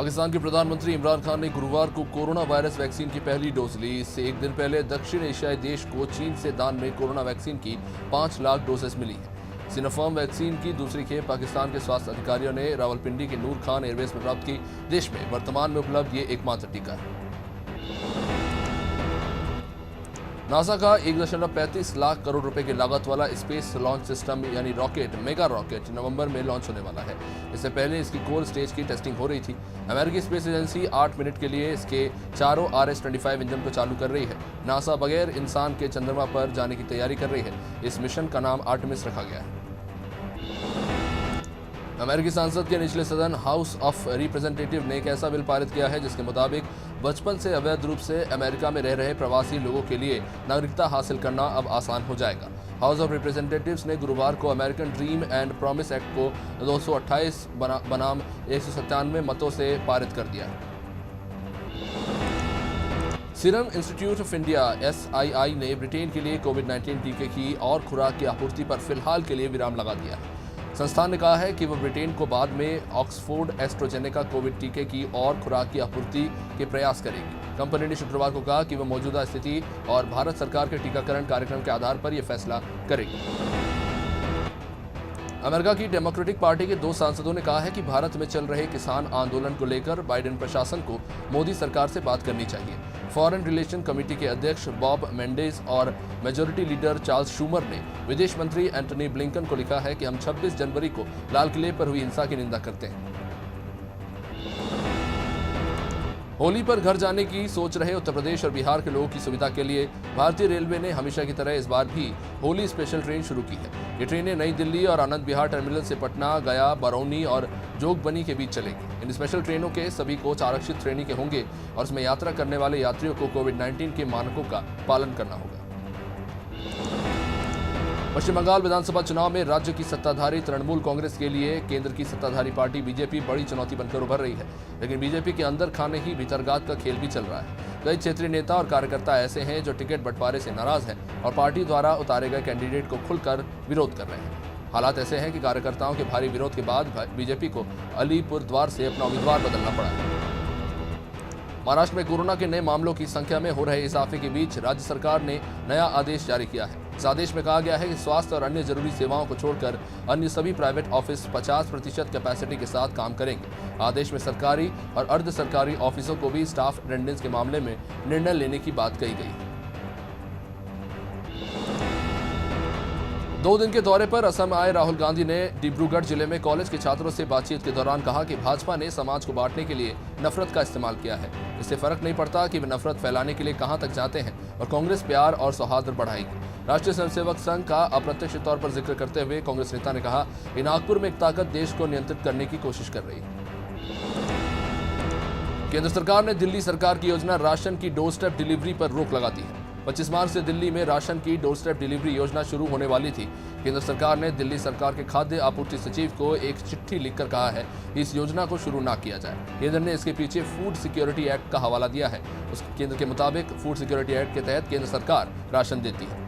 पाकिस्तान के प्रधानमंत्री इमरान खान ने गुरुवार को कोरोना वायरस वैक्सीन की पहली डोज ली। इससे एक दिन पहले दक्षिण एशियाई देश को चीन से दान में कोरोना वैक्सीन की 5 लाख डोजेस मिली है। सिनोफार्म वैक्सीन की दूसरी खेप पाकिस्तान के स्वास्थ्य अधिकारियों ने रावलपिंडी के नूर खान एयरबेस में प्राप्त की। देश में वर्तमान में उपलब्ध ये एकमात्र टीका है। नासा का 1.35 लाख करोड़ रुपए की लागत वाला स्पेस लॉन्च सिस्टम यानी रॉकेट मेगा रॉकेट नवंबर में लॉन्च होने वाला है। इससे पहले इसकी कोर स्टेज की टेस्टिंग हो रही थी। अमेरिकी स्पेस एजेंसी 8 मिनट के लिए इसके चारों RS-25 इंजन को चालू कर रही है। नासा बगैर इंसान के चंद्रमा पर जाने की तैयारी कर रही है। इस मिशन का नाम आर्टेमिस रखा गया है। अमेरिकी संसद के निचले सदन हाउस ऑफ रिप्रेजेंटेटिव ने एक ऐसा बिल पारित किया है जिसके मुताबिक बचपन से अवैध रूप से अमेरिका में रह रहे प्रवासी लोगों के लिए नागरिकता हासिल करना अब आसान हो जाएगा। हाउस ऑफ रिप्रेजेंटेटिव्स ने गुरुवार को American dream and promise act को 228 बनाम 197 मतों से पारित कर दिया। Serum institute of India SII ने ब्रिटेन के लिए कोविड-19 टीके की और खुराक की आपूर्ति पर फिलहाल के लिए विराम लगा दिया है। संस्थान ने कहा है कि वह ब्रिटेन को बाद में ऑक्सफोर्ड एस्ट्राजेनेका कोविड टीके की और खुराक की आपूर्ति के प्रयास करेगी। कंपनी ने शुक्रवार को कहा कि वह मौजूदा स्थिति और भारत सरकार के टीकाकरण कार्यक्रम के आधार पर यह फैसला करेगी। अमेरिका की डेमोक्रेटिक पार्टी के 2 सांसदों ने कहा है कि भारत में चल रहे किसान आंदोलन को लेकर बाइडेन प्रशासन को मोदी सरकार से बात करनी चाहिए। फॉरेन रिलेशन कमेटी के अध्यक्ष बॉब मेंडेज और मेजोरिटी लीडर चार्ल्स शूमर ने विदेश मंत्री एंटनी ब्लिंकन को लिखा है कि हम 26 जनवरी को लाल किले पर हुई हिंसा की निंदा करते हैं। होली पर घर जाने की सोच रहे उत्तर प्रदेश और बिहार के लोगों की सुविधा के लिए भारतीय रेलवे ने हमेशा की तरह इस बार भी होली स्पेशल ट्रेन शुरू की है। ये ट्रेनें नई दिल्ली और आनंद विहार टर्मिनल से पटना, गया, बरौनी और जोगबनी के बीच चलेगी। इन स्पेशल ट्रेनों के सभी कोच आरक्षित श्रेणी के होंगे और इसमें यात्रा करने वाले यात्रियों को कोविड-19 के मानकों का पालन करना होगा। पश्चिम बंगाल विधानसभा चुनाव में राज्य की सत्ताधारी तृणमूल कांग्रेस के लिए केंद्र की सत्ताधारी पार्टी बीजेपी बड़ी चुनौती बनकर उभर रही है। लेकिन बीजेपी के अंदर खाने ही भीतरगात का खेल भी चल रहा है। कई क्षेत्रीय नेता और कार्यकर्ता ऐसे हैं जो टिकट बंटवारे से नाराज हैं और पार्टी द्वारा उतारे गए कैंडिडेट को खुलकर विरोध कर रहे हैं। हालात ऐसे हैं कि कार्यकर्ताओं के भारी विरोध के बाद बीजेपी को अलीपुरद्वार से अपना उम्मीदवार बदलना पड़ा है। महाराष्ट्र में कोरोना के नए मामलों की संख्या में हो रहे इजाफे के बीच राज्य सरकार ने नया आदेश जारी किया है। इस आदेश में कहा गया है कि स्वास्थ्य और अन्य जरूरी सेवाओं को छोड़कर अन्य सभी प्राइवेट ऑफिस 50% कैपेसिटी के साथ काम करेंगे। आदेश में सरकारी और अर्ध सरकारी ऑफिसों को भी स्टाफ अटेंडेंस के मामले में निर्णय लेने की बात कही गई है। 2 दिन के दौरे पर असम आए राहुल गांधी ने डिब्रूगढ़ जिले में कॉलेज के छात्रों से बातचीत के दौरान कहा कि भाजपा ने समाज को बांटने के लिए नफरत का इस्तेमाल किया है। इससे फर्क नहीं पड़ता कि वे नफरत फैलाने के लिए कहां तक जाते हैं और कांग्रेस प्यार और सौहार्द बढ़ाएगी। राष्ट्रीय स्वयंसेवक संघ का अप्रत्यक्ष तौर पर जिक्र करते हुए कांग्रेस नेता ने कहा कि नागपुर में एक ताकत देश को नियंत्रित करने की कोशिश कर रही है। केंद्र सरकार ने दिल्ली सरकार की योजना राशन की डोर स्टेप डिलीवरी पर रोक लगा दी है। 25 मार्च से दिल्ली में राशन की डोर स्टेप डिलीवरी योजना शुरू होने वाली थी। केंद्र सरकार ने दिल्ली सरकार के खाद्य आपूर्ति सचिव को एक चिट्ठी लिखकर कहा है कि इस योजना को शुरू न किया जाए। केंद्र ने इसके पीछे फूड सिक्योरिटी एक्ट का हवाला दिया है। उस केंद्र के मुताबिक फूड सिक्योरिटी एक्ट के तहत केंद्र सरकार राशन देती है।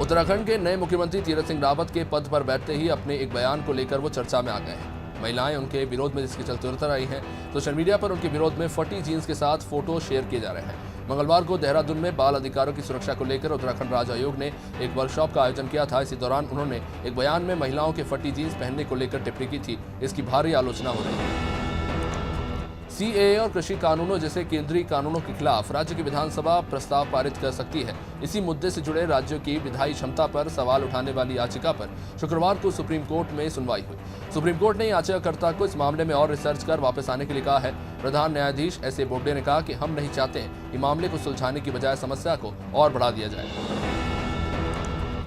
उत्तराखंड के नए मुख्यमंत्री तीरथ सिंह रावत के पद पर बैठते ही अपने एक बयान को लेकर वो चर्चा में आ गए हैं। महिलाएं उनके विरोध में जिसके चलते उतर आई हैं। सोशल मीडिया पर उनके विरोध में फटी जीन्स के साथ फोटो शेयर किए जा रहे हैं। मंगलवार को देहरादून में बाल अधिकारों की सुरक्षा को लेकर उत्तराखंड राज्य आयोग ने एक वर्कशॉप का आयोजन किया था। इसी दौरान उन्होंने एक बयान में महिलाओं के फटी जीन्स पहनने को लेकर टिप्पणी की थी। इसकी भारी आलोचना हो रही है। CAA और कृषि कानूनों जैसे केंद्रीय कानूनों के खिलाफ राज्य की विधानसभा प्रस्ताव पारित कर सकती है। इसी मुद्दे से जुड़े राज्यों की विधायी क्षमता पर सवाल उठाने वाली याचिका पर शुक्रवार को सुप्रीम कोर्ट में सुनवाई हुई। सुप्रीम कोर्ट ने याचिकाकर्ता को इस मामले में और रिसर्च कर वापस आने के लिए कहा है। प्रधान न्यायाधीश S.A. बोबडे ने कहा कि हम नहीं चाहते कि मामले को सुलझाने की बजाय समस्या को और बढ़ा दिया जाए।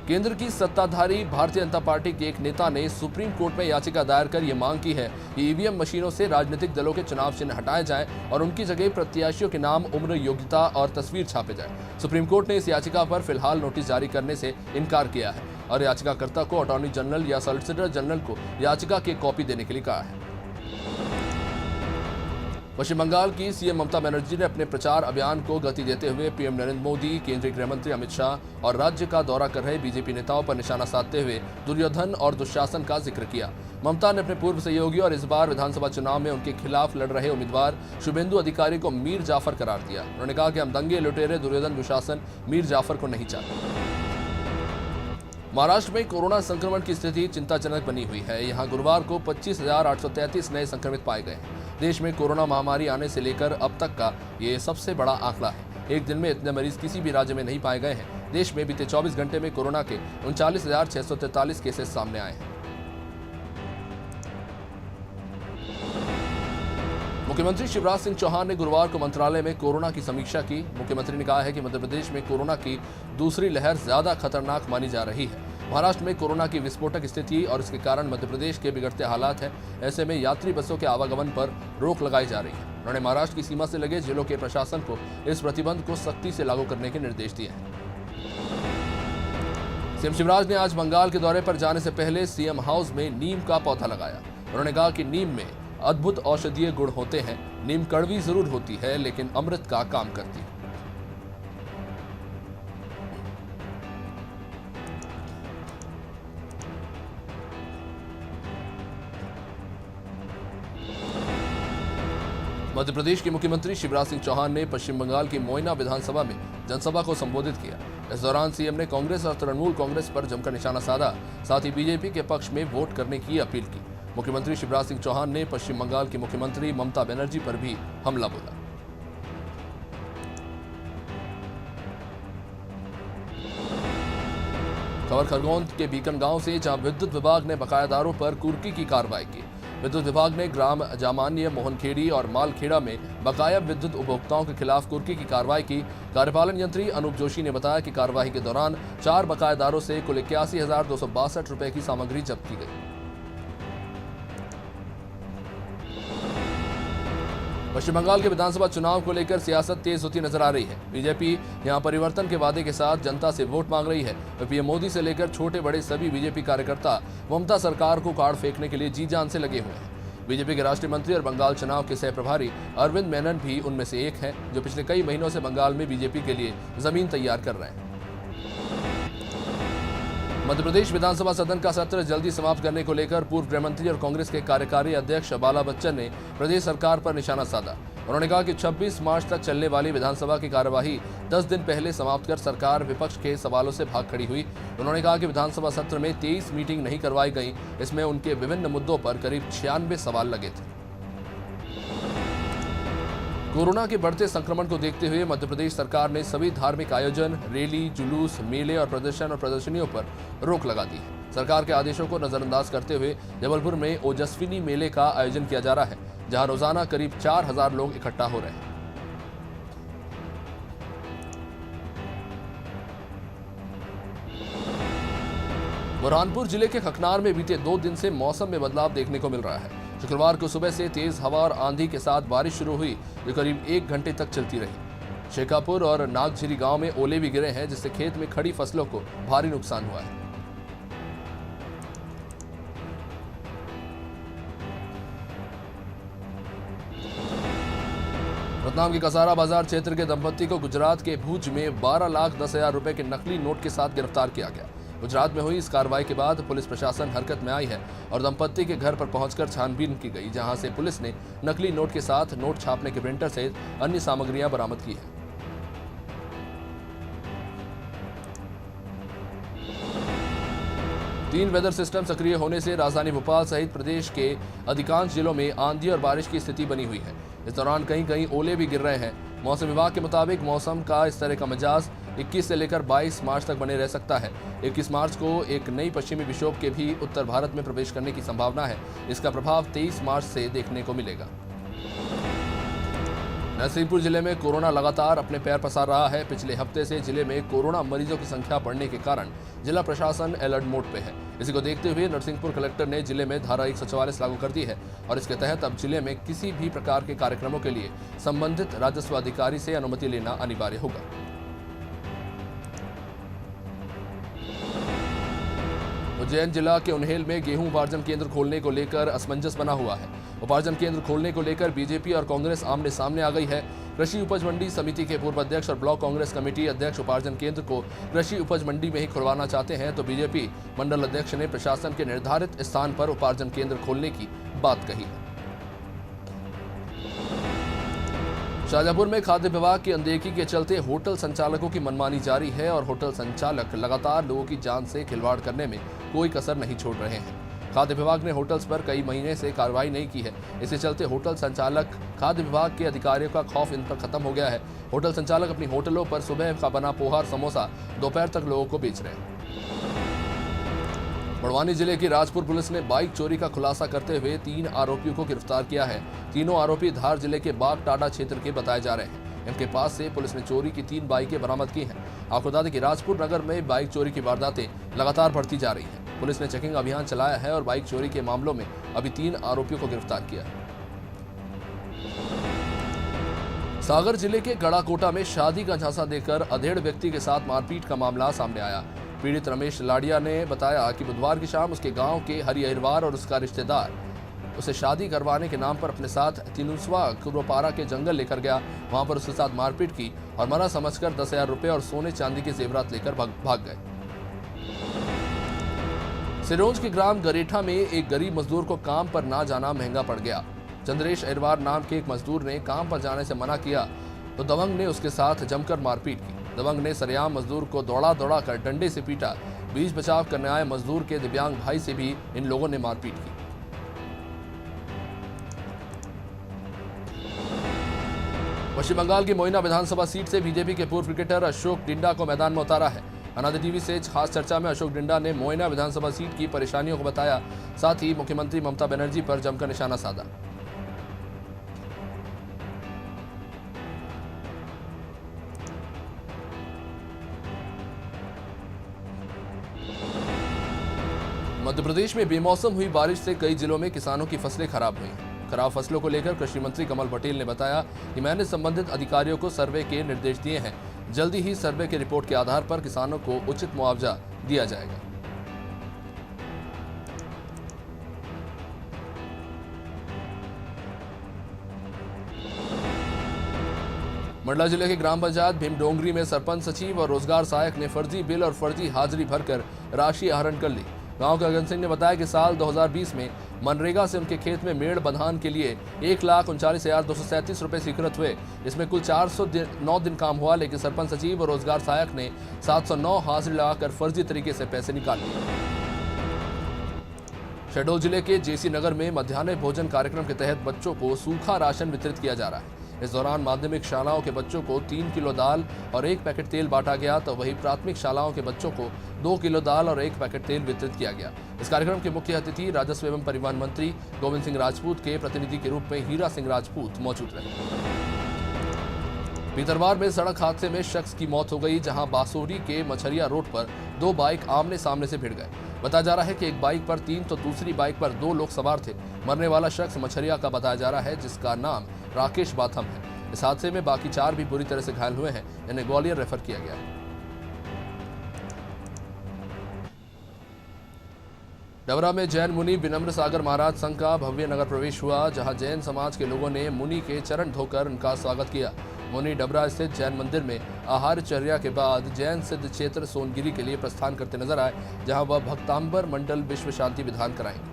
केंद्र की सत्ताधारी भारतीय जनता पार्टी के एक नेता ने सुप्रीम कोर्ट में याचिका दायर कर यह मांग की है कि EVM मशीनों से राजनीतिक दलों के चुनाव चिन्ह हटाए जाएं और उनकी जगह प्रत्याशियों के नाम, उम्र, योग्यता और तस्वीर छापे जाए। सुप्रीम कोर्ट ने इस याचिका पर फिलहाल नोटिस जारी करने से इनकार किया है और याचिकाकर्ता को अटॉर्नी जनरल या सॉलिसिटर जनरल को याचिका की कॉपी देने के लिए कहा है। पश्चिम बंगाल की CM ममता बनर्जी ने अपने प्रचार अभियान को गति देते हुए PM नरेंद्र मोदी, केंद्रीय गृह मंत्री अमित शाह और राज्य का दौरा कर रहे बीजेपी नेताओं पर निशाना साधते हुए दुर्योधन और दुशासन का जिक्र किया। ममता ने अपने पूर्व सहयोगी और इस बार विधानसभा चुनाव में उनके खिलाफ लड़ रहे उम्मीदवार शुभेंदु अधिकारी को मीर जाफर करार दिया। उन्होंने कहा कि हम दंगे, लुटेरे, दुर्योधन दुशासन मीर जाफर को नहीं चाहते। महाराष्ट्र में कोरोना संक्रमण की स्थिति चिंताजनक बनी हुई है। यहां गुरुवार को 25,833 नए संक्रमित पाए गए हैं। देश में कोरोना महामारी आने से लेकर अब तक का ये सबसे बड़ा आंकड़ा है। एक दिन में इतने मरीज किसी भी राज्य में नहीं पाए गए हैं। देश में बीते 24 घंटे में कोरोना के 39,643 केसेस सामने आए हैं। मुख्यमंत्री शिवराज सिंह चौहान ने गुरुवार को मंत्रालय में कोरोना की समीक्षा की। मुख्यमंत्री ने कहा है कि मध्य प्रदेश में कोरोना की दूसरी लहर ज्यादा खतरनाक मानी जा रही है। महाराष्ट्र में कोरोना की विस्फोटक स्थिति और इसके कारण मध्य प्रदेश के बिगड़ते हालात हैं। ऐसे में यात्री बसों के आवागमन पर रोक लगाई जा रही है। उन्होंने महाराष्ट्र की सीमा से लगे जिलों के प्रशासन को इस प्रतिबंध को सख्ती से लागू करने के निर्देश दिए हैं। सीएम शिवराज ने आज बंगाल के दौरे पर जाने से पहले सीएम हाउस में नीम का पौधा लगाया। उन्होंने कहा कि नीम में अद्भुत औषधीय गुण होते हैं। नीम कड़वी जरूर होती है लेकिन अमृत का काम करती है। मध्य प्रदेश के मुख्यमंत्री शिवराज सिंह चौहान ने पश्चिम बंगाल की मोइना विधानसभा में जनसभा को संबोधित किया। इस दौरान सीएम ने कांग्रेस और तृणमूल कांग्रेस पर जमकर निशाना साधा। साथ ही बीजेपी के पक्ष में वोट करने की अपील की। मुख्यमंत्री शिवराज सिंह चौहान ने पश्चिम बंगाल की मुख्यमंत्री ममता बनर्जी पर भी हमला बोला। खबर खरगोन के बीकन गांव से, जहां विद्युत विभाग ने बकायादारों पर कुर्की की कार्रवाई की। विद्युत विभाग ने ग्राम जामान्य, मोहनखेड़ी और मालखेड़ा में बकाया विद्युत उपभोक्ताओं के खिलाफ कुर्की की कार्रवाई की। कार्यपालन यंत्री अनूप जोशी ने बताया कि कार्रवाई के दौरान 4 बकायादारों से कुल 81,262 रुपए की सामग्री जब्त की गई। पश्चिम बंगाल के विधानसभा चुनाव को लेकर सियासत तेज होती नजर आ रही है। बीजेपी यहां परिवर्तन के वादे के साथ जनता से वोट मांग रही है। पीएम मोदी से लेकर छोटे बड़े सभी बीजेपी कार्यकर्ता ममता सरकार को काट फेंकने के लिए जी जान से लगे हुए हैं। बीजेपी के राष्ट्रीय मंत्री और बंगाल चुनाव के सह प्रभारी अरविंद मेनन भी उनमें से एक हैं, जो पिछले कई महीनों से बंगाल में बीजेपी के लिए जमीन तैयार कर रहे हैं। मध्य प्रदेश विधानसभा सदन का सत्र जल्दी समाप्त करने को लेकर पूर्व गृह मंत्री और कांग्रेस के कार्यकारी अध्यक्ष बाला बच्चन ने प्रदेश सरकार पर निशाना साधा। उन्होंने कहा कि 26 मार्च तक चलने वाली विधानसभा की कार्यवाही 10 दिन पहले समाप्त कर सरकार विपक्ष के सवालों से भाग खड़ी हुई। उन्होंने कहा कि विधानसभा सत्र में 23 मीटिंग नहीं करवाई गई। इसमें उनके विभिन्न मुद्दों पर करीब 96 सवाल लगे थे। कोरोना के बढ़ते संक्रमण को देखते हुए मध्य प्रदेश सरकार ने सभी धार्मिक आयोजन, रैली, जुलूस, मेले और प्रदर्शनियों पर रोक लगा दी है। सरकार के आदेशों को नजरअंदाज करते हुए जबलपुर में ओजस्विनी मेले का आयोजन किया जा रहा है, जहां रोजाना करीब 4,000 लोग इकट्ठा हो रहे हैं। बुरहानपुर जिले के खकनार में बीते 2 दिन से मौसम में बदलाव देखने को मिल रहा है। शुक्रवार को सुबह से तेज हवा और आंधी के साथ बारिश शुरू हुई, जो करीब 1 घंटे तक चलती रही। शेखापुर और नागझिरी गांव में ओले भी गिरे हैं, जिससे खेत में खड़ी फसलों को भारी नुकसान हुआ है। रतलाम के कसारा बाजार क्षेत्र के दंपत्ति को गुजरात के भुज में 12,10,000 रुपए के नकली नोट के साथ गिरफ्तार किया गया। गुजरात में हुई इस कार्रवाई के बाद पुलिस प्रशासन हरकत में आई है और दंपत्ति के घर पर पहुंचकर छानबीन की गई, जहां से पुलिस ने नकली नोट के साथ नोट छापने के प्रिंटर सहित अन्य सामग्रियां बरामद की है। तीन वेदर सिस्टम सक्रिय होने से राजधानी भोपाल सहित प्रदेश के अधिकांश जिलों में आंधी और बारिश की स्थिति बनी हुई है। इस दौरान कहीं कहीं ओले भी गिर रहे हैं। मौसम विभाग के मुताबिक मौसम का इस तरह का मिजाज 21 से लेकर 22 मार्च तक बने रह सकता है। 21 मार्च को एक नई पश्चिमी विक्षोभ के भी उत्तर भारत में प्रवेश करने की संभावना है। इसका प्रभाव 23 मार्च से देखने को मिलेगा। नरसिंहपुर जिले में कोरोना लगातार अपने पैर पसार रहा है। पिछले हफ्ते से जिले में कोरोना मरीजों की संख्या बढ़ने के कारण जिला प्रशासन अलर्ट मोड पे है। इसी को देखते हुए नरसिंहपुर कलेक्टर ने जिले में धारा 144 लागू कर दी है और इसके तहत अब जिले में किसी भी प्रकार के कार्यक्रमों के लिए संबंधित राजस्व अधिकारी से अनुमति लेना अनिवार्य होगा। उज्जैन जिला के उन्हेल में गेहूं उपार्जन केंद्र खोलने को लेकर असमंजस बना हुआ है। उपार्जन केंद्र खोलने को लेकर बीजेपी और कांग्रेस आमने सामने आ गई है। कृषि उपज मंडी समिति के पूर्व अध्यक्ष और ब्लॉक कांग्रेस कमेटी अध्यक्ष उपार्जन केंद्र को कृषि उपज मंडी में ही खुलवाना चाहते हैं, तो बीजेपी मंडल अध्यक्ष ने प्रशासन के निर्धारित स्थान पर उपार्जन केंद्र खोलने की बात कही है। शाहजहांपुर में खाद्य विभाग की अनदेखी के चलते होटल संचालकों की मनमानी जारी है और होटल संचालक लगातार लोगों की जान से खिलवाड़ करने में कोई कसर नहीं छोड़ रहे हैं। खाद्य विभाग ने होटल्स पर कई महीने से कार्रवाई नहीं की है। इसके चलते होटल संचालक, खाद्य विभाग के अधिकारियों का खौफ इन पर खत्म हो गया है। होटल संचालक अपनी होटलों पर सुबह का बना पोहा और समोसा दोपहर तक लोगों को बेच रहे हैं। बड़वानी जिले की राजपुर पुलिस ने बाइक चोरी का खुलासा करते हुए 3 आरोपियों को गिरफ्तार किया है। तीनों आरोपी धार जिले के बाग टाडा क्षेत्र के बताए जा रहे हैं। इनके पास से पुलिस ने चोरी की 3 बाइकें बरामद की हैं। आपको बता दें कि राजपुर नगर में बाइक चोरी की वारदातें लगातार बढ़ती जा रही हैं। पुलिस ने चेकिंग अभियान चलाया है और बाइक चोरी के मामलों में अभी 3 आरोपियों को गिरफ्तार किया है। सागर जिले के गड़ाकोटा में शादी का झांसा देकर अधेड़ व्यक्ति के साथ मारपीट का मामला सामने आया। पीड़ित रमेश लाडिया ने बताया कि बुधवार की शाम उसके गांव के हरि अहिरवार और उसका रिश्तेदार उसे शादी करवाने के नाम पर अपने साथ तिनुसवा कुरोपारा के जंगल लेकर गया। वहां पर उसके साथ मारपीट की और मना समझकर 10,000 रुपए और सोने चांदी के जेवरात लेकर भाग गए। सिरोंज के ग्राम गरेठा में एक गरीब मजदूर को काम पर ना जाना महंगा पड़ गया। चंद्रेश अहिरवार नाम के एक मजदूर ने काम पर जाने से मना किया तो दबंग ने उसके साथ जमकर मारपीट की। दबंग ने सरेआम मजदूर को दौड़ा कर डंडे से पीटा। बीच बचाव करने आए मजदूर के दिव्यांग भाई से भी इन लोगों ने मारपीट की। पश्चिम बंगाल की मोइना विधानसभा सीट से बीजेपी के पूर्व क्रिकेटर अशोक डिंडा को मैदान में उतारा है। अनादि टीवी से खास चर्चा में अशोक डिंडा ने मोइना विधानसभा सीट की परेशानियों को बताया, साथ ही मुख्यमंत्री ममता बनर्जी पर जमकर निशाना साधा। मध्य प्रदेश में बेमौसम हुई बारिश से कई जिलों में किसानों की फसलें खराब हुई। खराब फसलों को लेकर कृषि मंत्री कमल पटेल ने बताया कि मैंने संबंधित अधिकारियों को सर्वे के निर्देश दिए हैं। जल्दी ही सर्वे की रिपोर्ट के आधार पर किसानों को उचित मुआवजा दिया जाएगा। मंडला जिले के ग्राम पंचायत भीमडोंगरी में सरपंच सचिव और रोजगार सहायक ने फर्जी बिल और फर्जी हाजिरी भरकर राशि आहरण कर ली। गांव के अगन सिंह ने बताया कि साल 2020 में मनरेगा से उनके खेत में मेड़ बंधान के लिए 1,39,237 रुपए स्वीकृत हुए। इसमें कुल 409 दिन काम हुआ, लेकिन सरपंच सचिव और रोजगार सहायक ने 709 हाजिरी लगाकर फर्जी तरीके से पैसे निकाल लिए। शहडोल जिले के जेसी नगर में मध्याह्न भोजन कार्यक्रम के तहत बच्चों को सूखा राशन वितरित किया जा रहा है। इस दौरान माध्यमिक शालाओं के बच्चों को 3 किलो दाल और 1 पैकेट तेल बांटा गया, तो वहीं प्राथमिक शालाओं के बच्चों को 2 किलो दाल और 1 पैकेट तेल वितरित किया गया। इस कार्यक्रम के मुख्य अतिथि राजस्व एवं परिवहन मंत्री गोविंद सिंह राजपूत के प्रतिनिधि के रूप में हीरा सिंह राजपूत मौजूद रहे। भीतरवार में सड़क हादसे में शख्स की मौत हो गई, जहां बासोरी के मछरिया रोड पर 2 बाइक आमने सामने से भिड़ गए। बताया जा रहा है कि एक बाइक पर 3 तो दूसरी बाइक पर 2 लोग सवार थे। मरने वाला शख्स मछरिया का बताया जा रहा है, जिसका नाम राकेश बाथम है। इस हादसे में बाकी 4 भी बुरी तरह से घायल हुए हैं। इन्हें ग्वालियर रेफर किया गया है। डबरा में जैन मुनि विनम्र सागर महाराज संघ का भव्य नगर प्रवेश हुआ, जहां जैन समाज के लोगों ने मुनि के चरण धोकर उनका स्वागत किया। मुनि डबरा स्थित जैन मंदिर में आहारचर्या के बाद जैन सिद्ध क्षेत्र सोनगिरी के लिए प्रस्थान करते नजर आए, जहां वह भक्तांबर मंडल विश्व शांति विधान कराएंगे।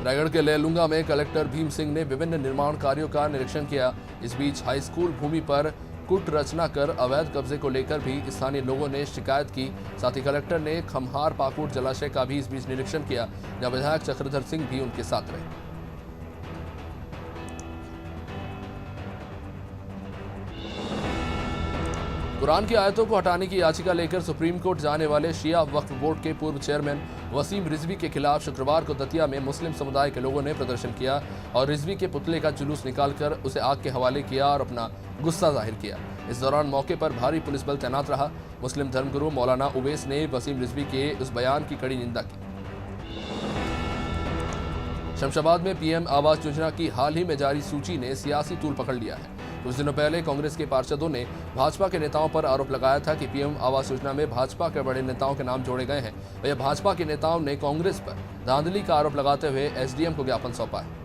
रायगढ़ के लेलुंगा में कलेक्टर भीम सिंह ने विभिन्न निर्माण कार्यों का निरीक्षण किया। इस बीच हाई स्कूल भूमि पर कुट रचना कर अवैध कब्जे को लेकर भी स्थानीय लोगों ने शिकायत की। साथ ही कलेक्टर ने खमहार पाकुट जलाशय का भी इस बीच निरीक्षण किया, जहां विधायक चक्रधर सिंह भी उनके साथ रहे। कुरान की आयतों को हटाने की याचिका लेकर सुप्रीम कोर्ट जाने वाले शिया वक्फ बोर्ड के पूर्व चेयरमैन वसीम रिजवी के खिलाफ शुक्रवार को दतिया में मुस्लिम समुदाय के लोगों ने प्रदर्शन किया और रिजवी के पुतले का जुलूस निकालकर उसे आग के हवाले किया और अपना गुस्सा जाहिर किया। इस दौरान मौके पर भारी पुलिस बल तैनात रहा। मुस्लिम धर्मगुरु मौलाना उवैस ने वसीम रिजवी के उस बयान की कड़ी निंदा की। शमशाबाद में पीएम आवास योजना की हाल ही में जारी सूची ने सियासी तूल पकड़ लिया है। कुछ दिनों पहले कांग्रेस के पार्षदों ने भाजपा के नेताओं पर आरोप लगाया था कि पीएम आवास योजना में भाजपा के बड़े नेताओं के नाम जोड़े गए हैं। वहीं भाजपा के नेताओं ने कांग्रेस पर धांधली का आरोप लगाते हुए एसडीएम को ज्ञापन सौंपा है।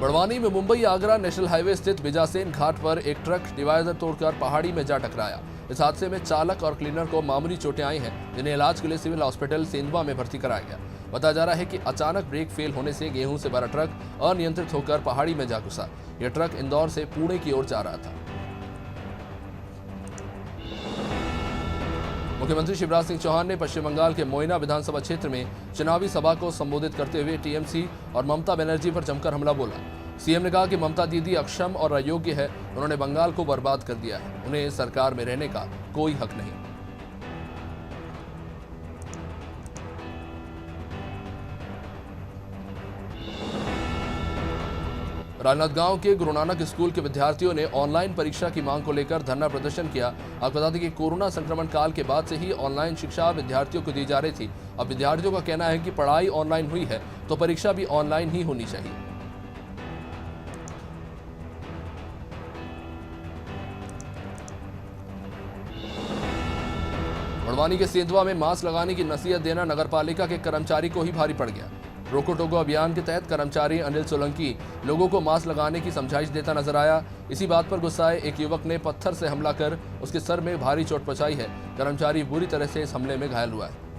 बड़वानी में मुंबई आगरा नेशनल हाईवे स्थित बिजासेन घाट पर एक ट्रक डिवाइडर तोड़कर पहाड़ी में जा टकराया। इस हादसे में चालक और क्लीनर को मामूली चोटें आई हैं, जिन्हें इलाज के लिए सिविल हॉस्पिटल सेंधवा में भर्ती कराया गया। बताया जा रहा है कि अचानक ब्रेक फेल होने से गेहूं से भरा ट्रक अनियंत्रित होकर पहाड़ी में जा घुसा। यह ट्रक इंदौर से पुणे की ओर जा रहा था। मुख्यमंत्री शिवराज सिंह चौहान ने पश्चिम बंगाल के मोइना विधानसभा क्षेत्र में चुनावी सभा को संबोधित करते हुए टीएमसी और ममता बनर्जी पर जमकर हमला बोला। सीएम ने कहा कि ममता दीदी अक्षम और अयोग्य है, उन्होंने बंगाल को बर्बाद कर दिया है, उन्हें सरकार में रहने का कोई हक नहीं। राजनांदगांव के गुरु नानक स्कूल के विद्यार्थियों ने ऑनलाइन परीक्षा की मांग को लेकर धरना प्रदर्शन किया। आपको बता दें कि कोरोना संक्रमण काल के बाद से ही ऑनलाइन शिक्षा विद्यार्थियों को दी जा रही थी। अब विद्यार्थियों का कहना है कि पढ़ाई ऑनलाइन हुई है तो परीक्षा भी ऑनलाइन ही होनी चाहिए। बड़वानी के सेंधवा में मास्क लगाने की नसीहत देना नगरपालिका के कर्मचारी को ही भारी पड़ गया। रोको टोको अभियान के तहत कर्मचारी अनिल सोलंकी लोगों को मास्क लगाने की समझाइश देता नजर आया। इसी बात पर गुस्साए एक युवक ने पत्थर से हमला कर उसके सर में भारी चोट पहुंचाई है। कर्मचारी बुरी तरह से इस हमले में घायल हुआ है।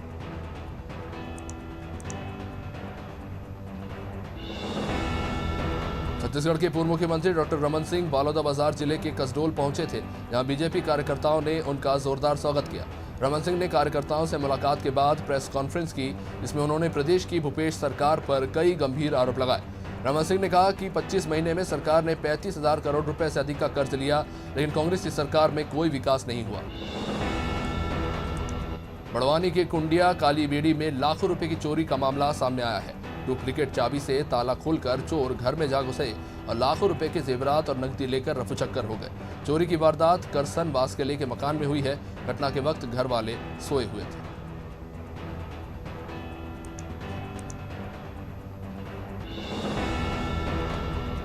छत्तीसगढ़ के पूर्व मुख्यमंत्री डॉक्टर रमन सिंह बलौदाबाजार जिले के कसडोल पहुंचे थे, जहां बीजेपी कार्यकर्ताओं ने उनका जोरदार स्वागत किया। रमन सिंह ने कार्यकर्ताओं से मुलाकात के बाद प्रेस कॉन्फ्रेंस की, जिसमें उन्होंने प्रदेश की भूपेश सरकार पर कई गंभीर आरोप लगाए। रमन सिंह ने कहा कि 25 महीने में सरकार ने 35,000 करोड़ रुपए से अधिक का कर्ज लिया, लेकिन कांग्रेस की सरकार में कोई विकास नहीं हुआ। बड़वानी के कुंडिया कालीबेड़ी में लाखों रुपए की चोरी का मामला सामने आया है। डुप्लीकेट चाबी से ताला खोलकर चोर घर में जा घुसे और लाखों रुपए के जेवरात और नकदी लेकर रफूचक्कर हो गए। चोरी की वारदात करसन बास्केले के मकान में हुई है। घटना के वक्त घर वाले सोए हुए थे।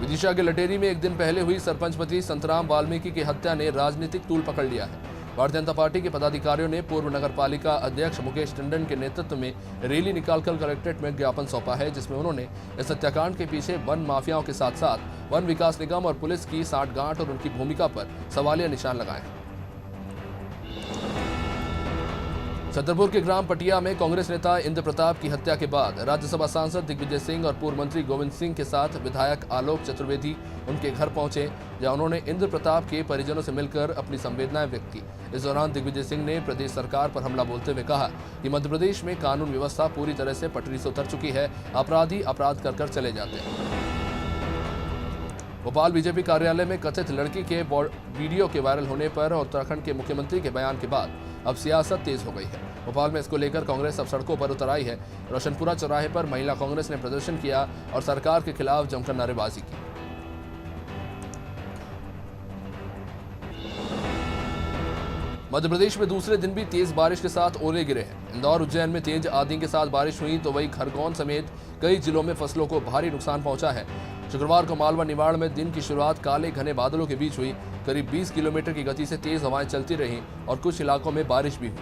विदिशा के लटेरी में एक दिन पहले हुई सरपंच पति संतराम वाल्मीकि की हत्या ने राजनीतिक तूल पकड़ लिया है। भारतीय जनता पार्टी के पदाधिकारियों ने पूर्व नगर पालिका अध्यक्ष मुकेश टंडन के नेतृत्व में रैली निकालकर कलेक्ट्रेट में ज्ञापन सौंपा है, जिसमें उन्होंने इस हत्याकांड के पीछे वन माफियाओं के साथ साथ वन विकास निगम और पुलिस की साठगांठ और उनकी भूमिका पर सवालिया निशान लगाए हैं। छतरपुर के ग्राम पटिया में कांग्रेस नेता इंद्र प्रताप की हत्या के बाद राज्यसभा सांसद दिग्विजय सिंह और पूर्व मंत्री गोविंद सिंह के साथ विधायक आलोक चतुर्वेदी उनके घर पहुंचे, जहां उन्होंने इंद्र प्रताप के परिजनों से मिलकर अपनी संवेदनाएं व्यक्त की। इस दौरान दिग्विजय सिंह ने प्रदेश सरकार पर हमला बोलते हुए कहा कि मध्य प्रदेश में कानून व्यवस्था पूरी तरह से पटरी से उतर चुकी है, अपराधी अपराध कर चले जाते हैं। भोपाल बीजेपी कार्यालय में कथित लड़की के वीडियो के वायरल होने पर और उत्तराखंड के मुख्यमंत्री के बयान के बाद अब सियासत तेज हो गई है। भोपाल में इसको लेकर कांग्रेस अब सड़कों पर उतर आई है। रोशनपुरा चौराहे पर महिला कांग्रेस ने प्रदर्शन किया और सरकार के खिलाफ जमकर नारेबाजी की। मध्य प्रदेश में दूसरे दिन भी तेज बारिश के साथ ओले गिरे हैं। इंदौर उज्जैन में तेज आंधी के साथ बारिश हुई तो वहीं खरगोन समेत कई जिलों में फसलों को भारी नुकसान पहुंचा है। शुक्रवार को मालवा निवाड़ में दिन की शुरुआत काले घने बादलों के बीच हुई। करीब 20 किलोमीटर की गति से तेज हवाएं चलती रहीं और कुछ इलाकों में बारिश भी हुई।